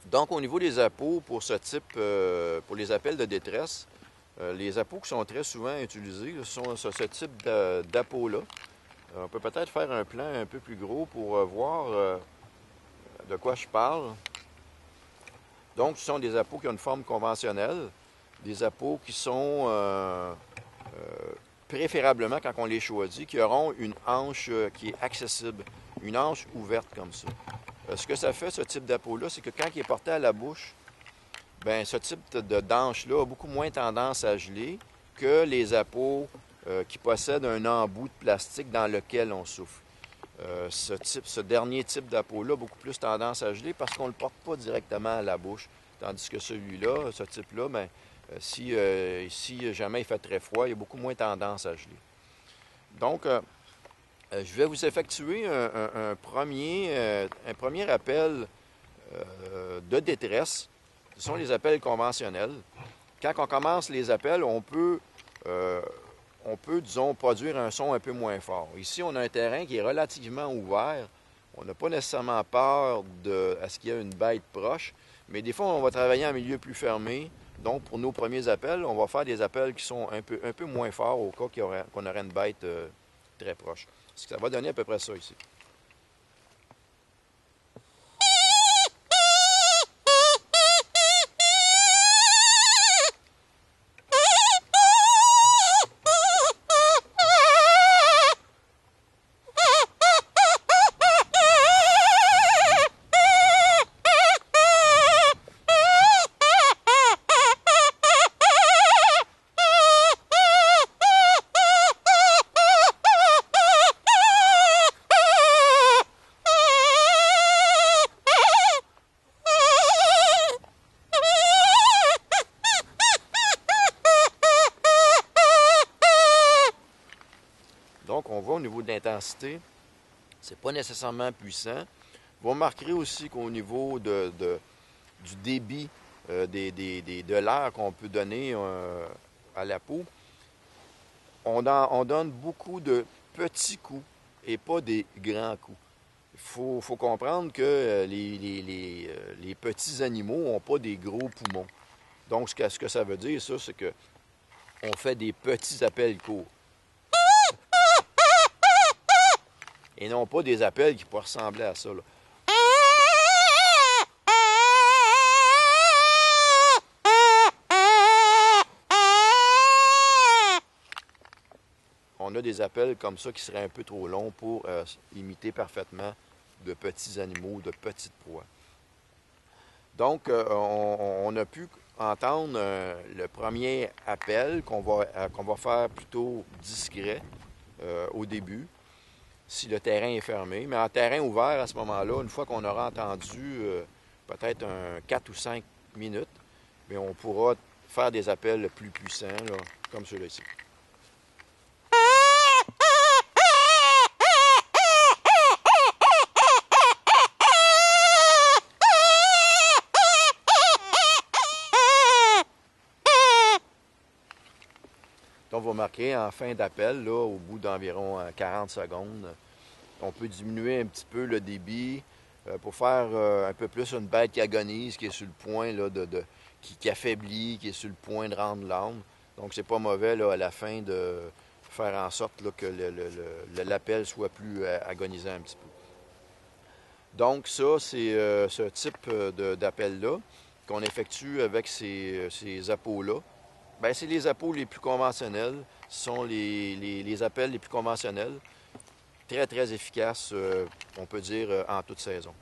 Donc, au niveau des appos, pour ce type, pour les appels de détresse, les appos qui sont très souvent utilisés, ce sont ce type d'appos-là. On peut peut-être faire un plan un peu plus gros pour voir de quoi je parle. Donc, ce sont des appos qui ont une forme conventionnelle, des appos qui sont préférablement, quand on les choisit, qui auront une hanche qui est accessible, une hanche ouverte comme ça. Ce que ça fait, ce type d'appôt-là, c'est que quand il est porté à la bouche, bien, ce type d'anche-là a beaucoup moins tendance à geler que les appos qui possèdent un embout de plastique dans lequel on souffle. Ce dernier type d'appôt-là a beaucoup plus tendance à geler parce qu'on ne le porte pas directement à la bouche. Tandis que celui-là, ce type-là, bien, si jamais il fait très froid, il a beaucoup moins tendance à geler. Donc, je vais vous effectuer un premier appel de détresse. Ce sont les appels conventionnels. Quand on commence les appels, disons, produire un son un peu moins fort. Ici, on a un terrain qui est relativement ouvert. On n'a pas nécessairement peur à ce qu'il y ait une bête proche, mais des fois, on va travailler en milieu plus fermé. Donc, pour nos premiers appels, on va faire des appels qui sont un peu moins forts au cas qu'on aurait une bête très proche. Ce que ça va donner à peu près ça ici. Donc, on voit au niveau de l'intensité, c'est pas nécessairement puissant. Vous remarquerez aussi qu'au niveau du débit de l'air qu'on peut donner à la peau, on donne beaucoup de petits coups et pas des grands coups. Il faut comprendre que les petits animaux n'ont pas des gros poumons. Donc, ce que ça veut dire, ça, c'est qu'on fait des petits appels courts. Et non pas des appels qui pourraient ressembler à ça, là. On a des appels comme ça qui seraient un peu trop longs pour imiter parfaitement de petits animaux, de petites proies. Donc, on a pu entendre le premier appel qu'on va faire plutôt discret au début, si le terrain est fermé. Mais en terrain ouvert, à ce moment-là, une fois qu'on aura entendu peut-être 4 ou 5 minutes, bien, on pourra faire des appels plus puissants, là, comme ceux-là ici. Donc, vous remarquez, en fin d'appel, là, au bout d'environ 40 secondes, on peut diminuer un petit peu le débit pour faire un peu plus une bête qui agonise, qui est sur le point là, qui affaiblit, qui est sur le point de rendre l'âme. Donc, c'est pas mauvais là, à la fin de faire en sorte là, que l'appel soit plus agonisant un petit peu. Donc, ça, c'est ce type d'appel-là qu'on effectue avec ces appos-là. Bien, c'est les appos les plus conventionnels. Ce sont les appels les plus conventionnels. Très, très efficaces, on peut dire, en toute saison.